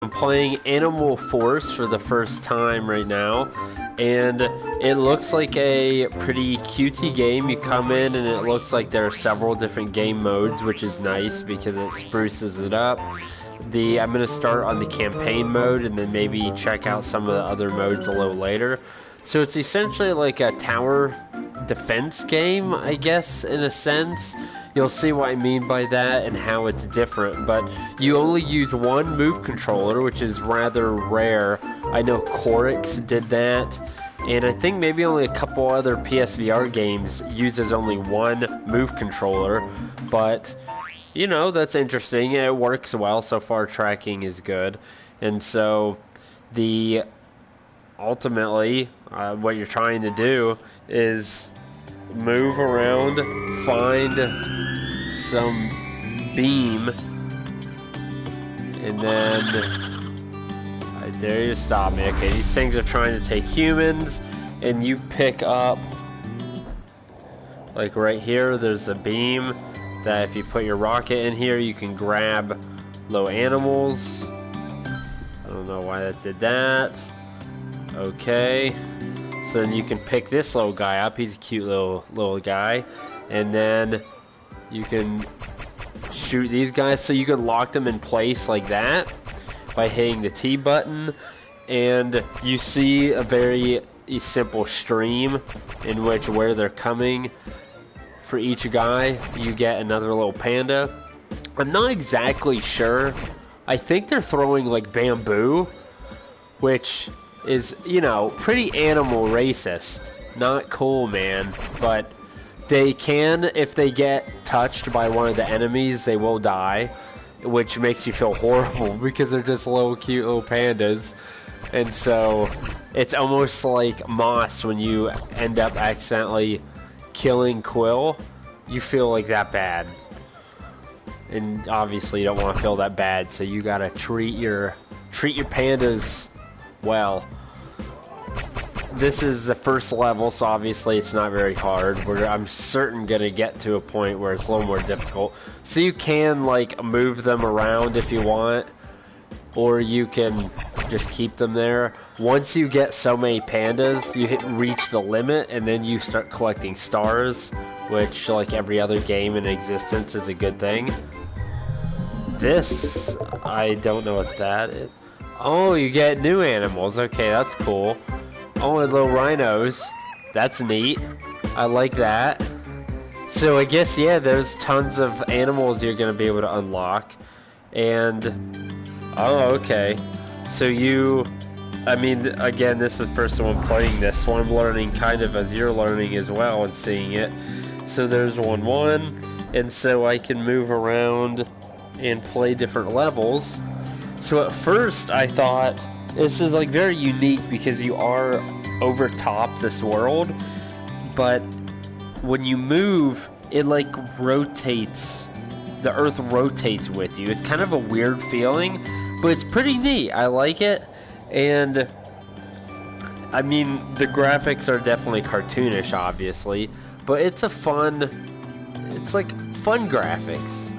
I'm playing Animal Force for the first time right now, and it looks like a pretty cutesy game. You come in and it looks like there are several different game modes, which is nice because it spruces it up. I'm going to start on the campaign mode and then maybe check out some of the other modes a little later. So it's essentially like a tower defense game, I guess, in a sense. You'll see what I mean by that and how it's different, but you only use one move controller, which is rather rare. I know Corix did that, and I think maybe only a couple other PSVR games uses only one move controller, but you know, that's interesting. It works well. So far, tracking is good. And so, ultimately, what you're trying to do is move around, find some beam, and then, I dare you to stop me. Okay, these things are trying to take humans, and you pick up, like right here, there's a beam that if you put your rocket in here, you can grab low animals. I don't know why that did that. Okay. So then you can pick this little guy up. He's a cute little guy. And then you can shoot these guys. So you can lock them in place like that by hitting the T button. And you see a very simple stream in which where they're coming. For each guy, you get another little panda. I'm not exactly sure. I think they're throwing like bamboo, which is, you know, pretty animal racist. Not cool, man. But they can, if they get touched by one of the enemies, they will die, which makes you feel horrible because they're just little cute little pandas. And so it's almost like Moss when you end up accidentally killing Quill. You feel like that bad, and obviously you don't want to feel that bad, so you gotta treat your pandas well. This is the first level, so obviously it's not very hard. I'm certain gonna get to a point where it's a little more difficult. So you can like move them around if you want, or you can just keep them there. Once you get so many pandas, you reach the limit, and then you start collecting stars, which, like every other game in existence, is a good thing. This, I don't know what that is. Oh, you get new animals. Okay, that's cool. Oh, and little rhinos. That's neat. I like that. So I guess, yeah, there's tons of animals you're going to be able to unlock. And oh, okay. So I mean, again, this is the first time I'm playing this, so I'm learning kind of as you're learning as well and seeing it. So there's 1-1, and so I can move around and play different levels. So at first I thought this is like very unique because you are over top this world, but when you move, it like rotates. The Earth rotates with you. It's kind of a weird feeling, but it's pretty neat. I like it. And I mean, the graphics are definitely cartoonish, obviously, but it's like fun graphics.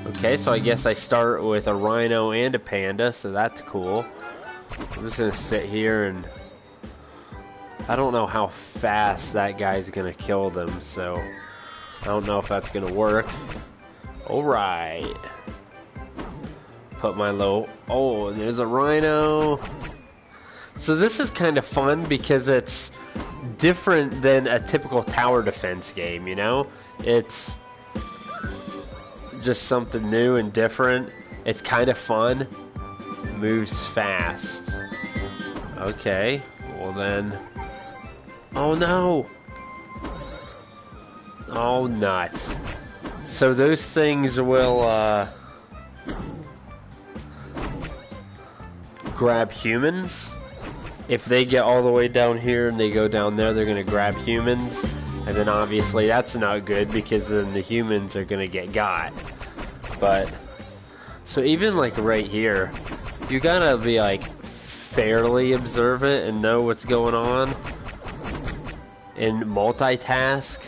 Okay, so I guess I start with a rhino and a panda, so that's cool. I'm just gonna sit here, and I don't know how fast that guy's gonna kill them, so I don't know if that's gonna work. Alright. Put my low. Oh, there's a rhino. So this is kind of fun because it's different than a typical tower defense game, you know? It's just something new and different. It's kind of fun. Moves fast. Okay. Well then. Oh no. Oh nuts. So those things will grab humans. If they get all the way down here and they go down there, they're going to grab humans. And then obviously that's not good because then the humans are going to get got. But, so even like right here, you gotta be like fairly observant and know what's going on. And multitask,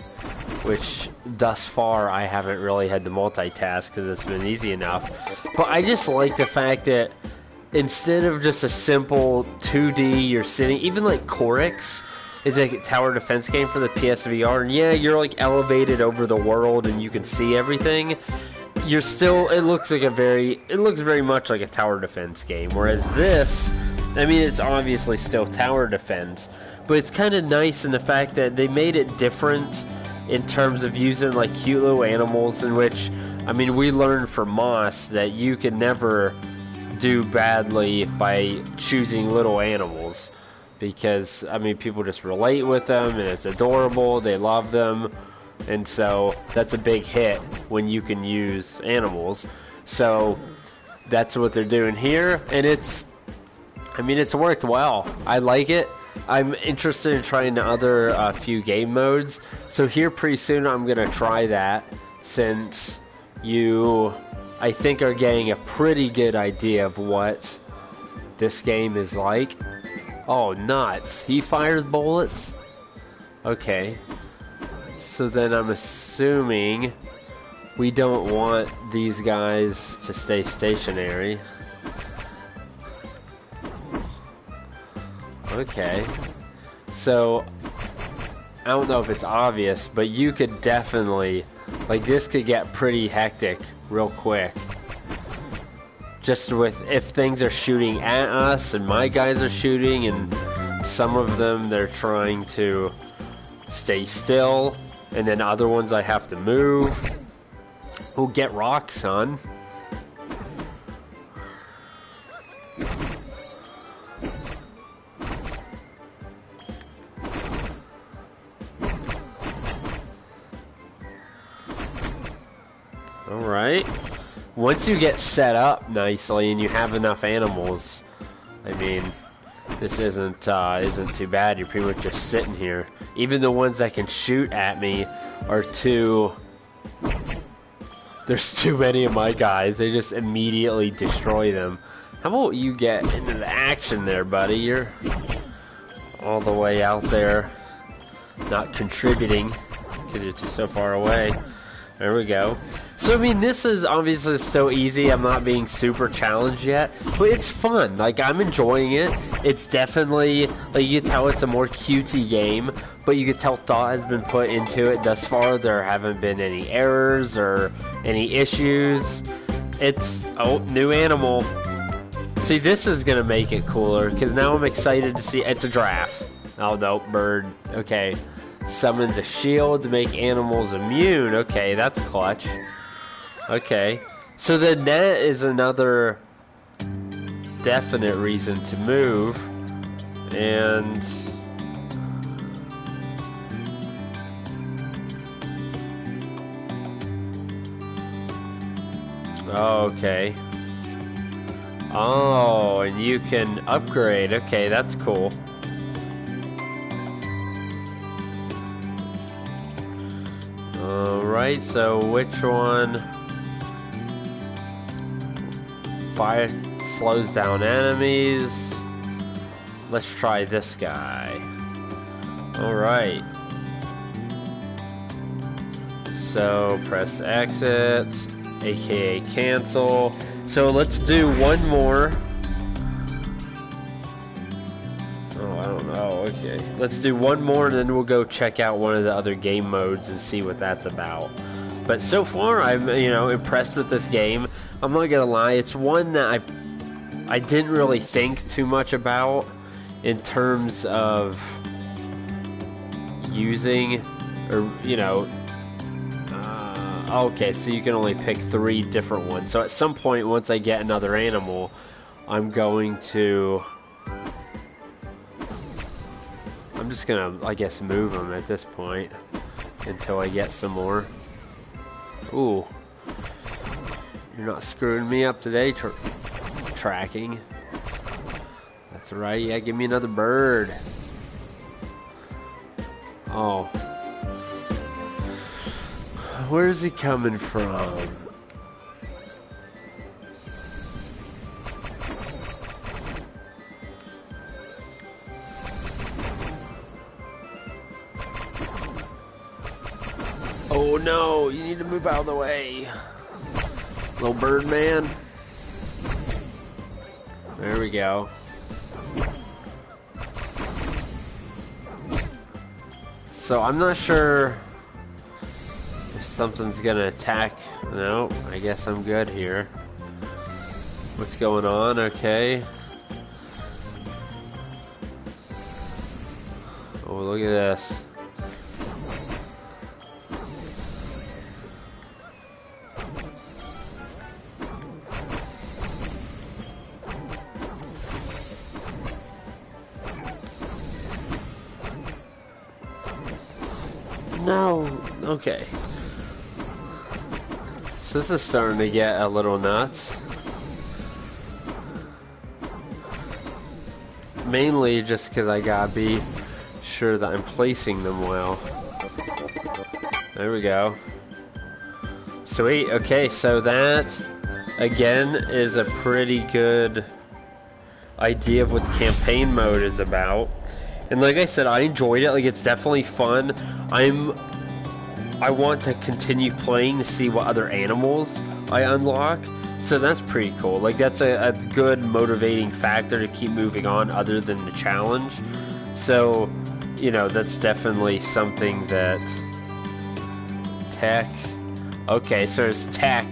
which thus far, I haven't really had to multitask because it's been easy enough. But I just like the fact that instead of just a simple 2D, you're sitting, even like Corix is a tower defense game for the PSVR, and yeah, you're like elevated over the world and you can see everything. You're still, it looks very much like a tower defense game, whereas this, I mean, it's obviously still tower defense, but it's kind of nice in the fact that they made it different in terms of using like cute little animals, in which, I mean, we learned from Moss that you can never do badly by choosing little animals, because, I mean, people just relate with them and it's adorable, they love them, and so that's a big hit when you can use animals. So that's what they're doing here, and it's worked well. I like it. I'm interested in trying the other few game modes, so here pretty soon I'm gonna try that, since you, I think, are getting a pretty good idea of what this game is like. Oh, nuts. He fires bullets? Okay. So then I'm assuming we don't want these guys to stay stationary. Okay. So, I don't know if it's obvious, but you could definitely, like, this could get pretty hectic real quick. Just with, if things are shooting at us and my guys are shooting, and some of them they're trying to stay still, and then other ones I have to move. We'll get rocked, son. Alright. Once you get set up nicely and you have enough animals, I mean, this isn't too bad. You're pretty much just sitting here. Even the ones that can shoot at me are too... There's too many of my guys. They just immediately destroy them. How about you get into the action there, buddy? You're all the way out there, not contributing because you're so far away. There we go. So, I mean, this is obviously still easy. I'm not being super challenged yet, but it's fun. Like, I'm enjoying it. It's definitely, like, you can tell it's a more cutesy game, but you can tell thought has been put into it thus far. There haven't been any errors or any issues. It's, oh, new animal. See, this is going to make it cooler, because now I'm excited to see, it's a giraffe. Oh, no, bird. Okay. Summons a shield to make animals immune. Okay, that's clutch. Okay. So the net is another definite reason to move. And... okay. Oh, and you can upgrade. Okay, that's cool. Alright, so which one? Fire slows down enemies. Let's try this guy. Alright. So press exit, aka cancel. So let's do one more. Okay, let's do one more and then we'll go check out one of the other game modes and see what that's about. But so far, I'm, impressed with this game. I'm not gonna lie, it's one that I didn't really think too much about in terms of using, or, okay, so you can only pick 3 different ones. So at some point, once I get another animal, I'm going to... I'm just gonna, I guess, move them at this point until I get some more. Ooh. You're not screwing me up today, tracking. That's right, yeah, give me another bird. Oh. Where's he coming from? Oh no, you need to move out of the way. Little bird man. There we go. So I'm not sure if something's gonna attack. No, I guess I'm good here. What's going on? Okay. Oh, look at this. No. Okay. So this is starting to get a little nuts. Mainly just because I gotta be sure that I'm placing them well. There we go. Sweet. Okay, so that again is a pretty good idea of what the campaign mode is about. And like I said, I enjoyed it. Like, it's definitely fun. I want to continue playing to see what other animals I unlock. So that's pretty cool. Like, that's a good motivating factor to keep moving on other than the challenge. So, you know, that's definitely something that... Tech. Okay, so there's tech,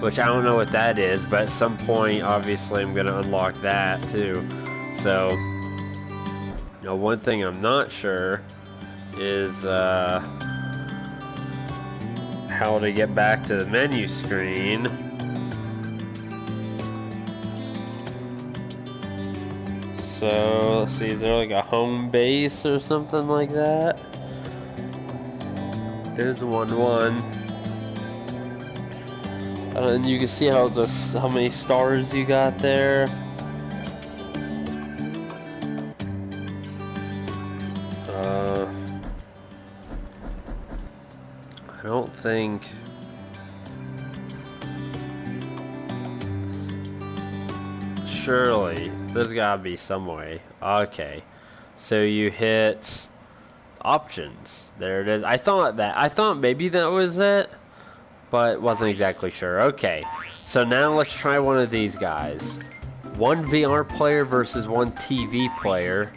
which I don't know what that is, but at some point, obviously, I'm going to unlock that too. So... Now, one thing I'm not sure is how to get back to the menu screen. So, let's see, is there like a home base or something like that? There's 1-1. And you can see how many stars you got there. I don't think... Surely, there's gotta be some way. Okay, so you hit options. There it is. I thought maybe that was it, but wasn't exactly sure. Okay, so now let's try one of these guys. One VR player versus one TV player.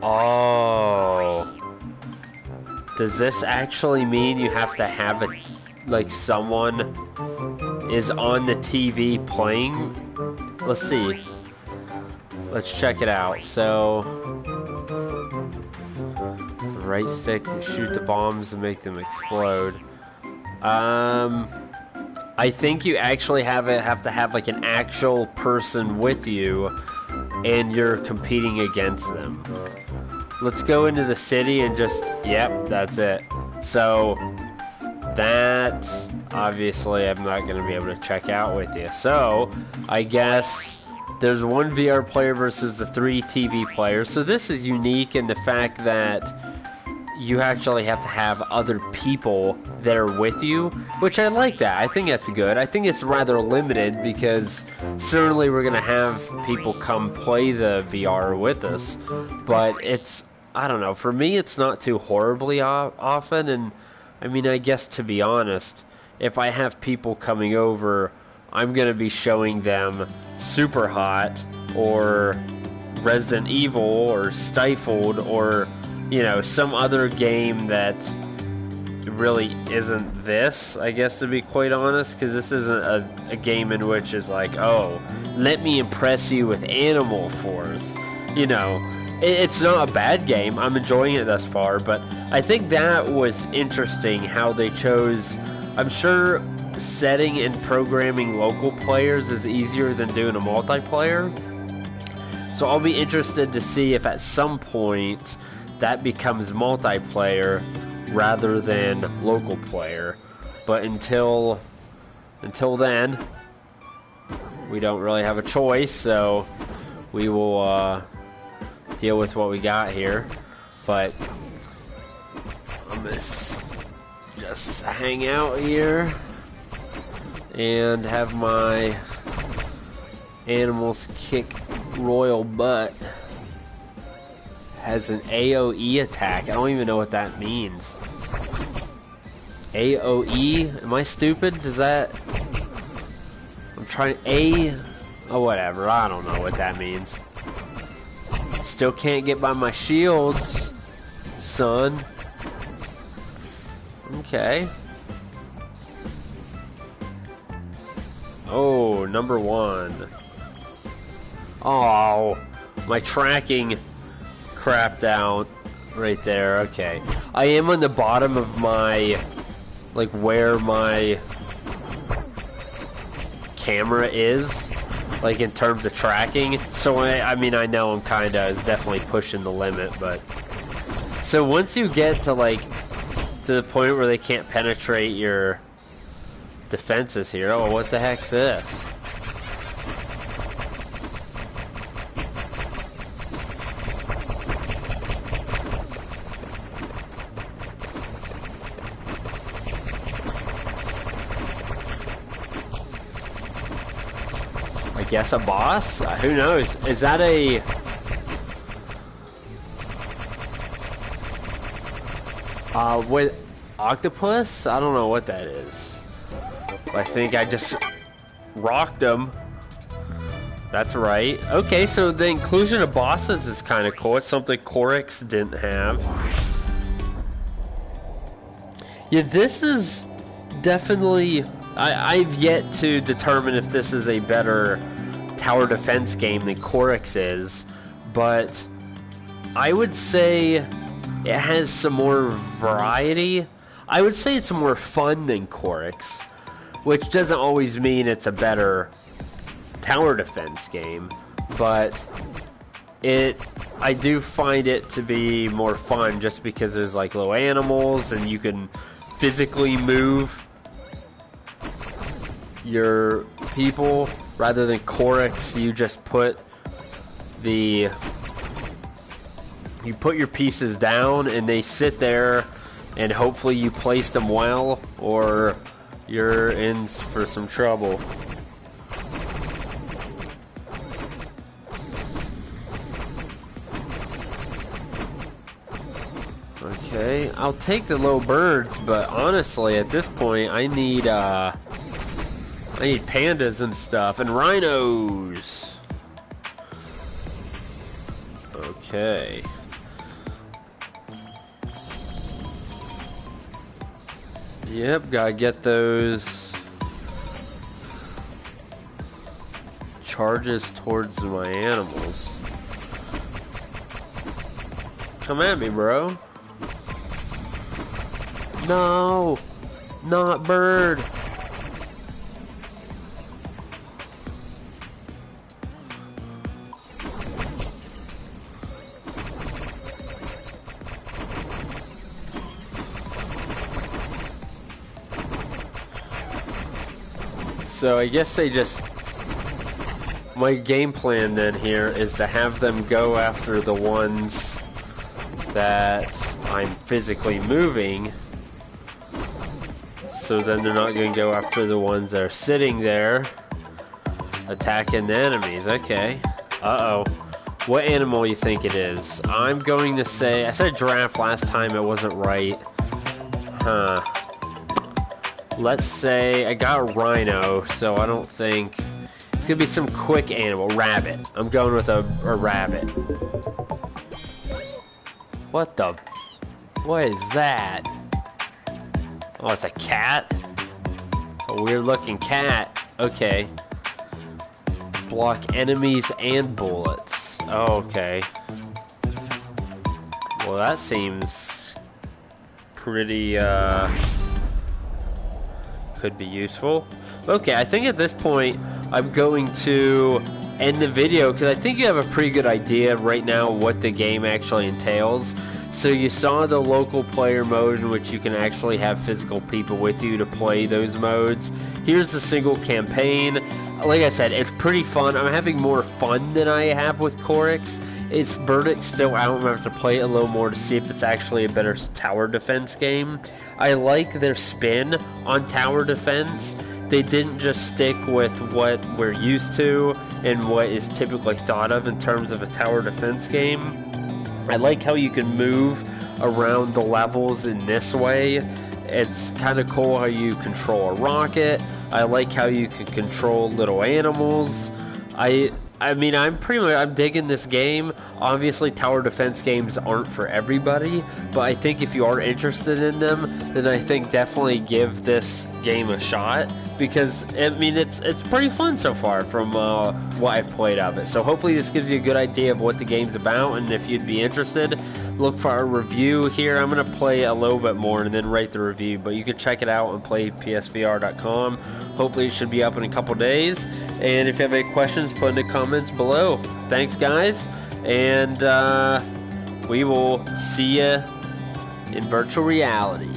Oh. Does this actually mean you have to have it, like, someone is on the TV playing? Let's see. Let's check it out. So, right stick to shoot the bombs and make them explode. I think you actually have to have like an actual person with you, and you're competing against them. Let's go into the city and just, yep, that's it. So, that's obviously I'm not going to be able to check out with you. So, I guess there's one VR player versus the 3 TV players. So this is unique in the fact that you actually have to have other people that are with you, which I like that. I think that's good. I think it's rather limited because certainly we're going to have people come play the VR with us, but it's, I don't know, for me it's not too horribly often. And I mean, I guess to be honest, if I have people coming over, I'm going to be showing them Super Hot or Resident Evil or Stifled or, you know, some other game that really isn't this, I guess, to be quite honest, because this isn't a game in which is like, oh, let me impress you with Animal Force. You know, it's not a bad game. I'm enjoying it thus far, but I think that was interesting how they chose. I'm sure setting and programming local players is easier than doing a multiplayer. So I'll be interested to see if at some point that becomes multiplayer rather than local player. But until then, we don't really have a choice, so we will deal with what we got here. But I'm gonna just hang out here and have my animals kick royal butt. Has an AoE attack. I don't even know what that means. AOE? Am I stupid? Does that... I'm trying... Oh, whatever. I don't know what that means. Still can't get by my shields, son. Okay. Oh, number 1. Oh, my tracking crapped out right there. Okay. I am on the bottom of my, like, where my camera is, like, in terms of tracking. So, I mean, I know I'm kind of, it's definitely pushing the limit, but... So, once you get to, like, to the point where they can't penetrate your defenses here... Oh, what the heck's this? I guess a boss? Who knows? Is that a... with octopus? I don't know what that is. I think I just rocked him. That's right. Okay, so the inclusion of bosses is kind of cool. It's something Korix didn't have. Yeah, this is definitely... I've yet to determine if this is a better tower defense game than Korix is, but I would say it has some more variety. I would say it's more fun than Korix, which doesn't always mean it's a better tower defense game, but I do find it to be more fun just because there's like little animals and you can physically move your people, rather than Korix. You just put your pieces down and they sit there, and hopefully you placed them well or you're in for some trouble. Okay, I'll take the low birds, but honestly at this point I need pandas and stuff, and rhinos. Okay. Yep, gotta get those charges towards my animals. Come at me, bro. No! Not bird! So I guess they just... My game plan then here is to have them go after the ones that I'm physically moving. So then they're not going to go after the ones that are sitting there attacking the enemies. Okay. Uh-oh. What animal you think it is? I'm going to say... I said giraffe last time, it wasn't right. Huh. Let's say I got a rhino, so I don't think... It's going to be some quick animal. Rabbit. I'm going with a rabbit. What the... What is that? Oh, it's a cat? It's a weird looking cat. Okay. Block enemies and bullets. Oh, okay. Well, that seems pretty, could be useful. Okay, I think at this point I'm going to end the video because I think you have a pretty good idea right now what the game actually entails. So you saw the local player mode in which you can actually have physical people with you to play those modes. Here's the single campaign. Like I said, it's pretty fun. I'm having more fun than I have with Korix. Its verdict's still out. I'm going to have to play it a little more to see if it's actually a better tower defense game. I like their spin on tower defense. They didn't just stick with what we're used to and what is typically thought of in terms of a tower defense game. I like how you can move around the levels in this way It's kind of cool how you control a rocket. I like how you can control little animals. I mean, I'm digging this game. Obviously, tower defense games aren't for everybody, but I think if you are interested in them, then I think definitely give this game a shot, because I mean it's pretty fun so far from what I've played of it. So hopefully this gives you a good idea of what the game's about, and if you'd be interested, look for a review here. I'm gonna play a little bit more and then write the review, but you can check it out on playpsvr.com. Hopefully it should be up in a couple days, and if you have any questions, put in the comments below. Thanks guys, and we will see you in virtual reality.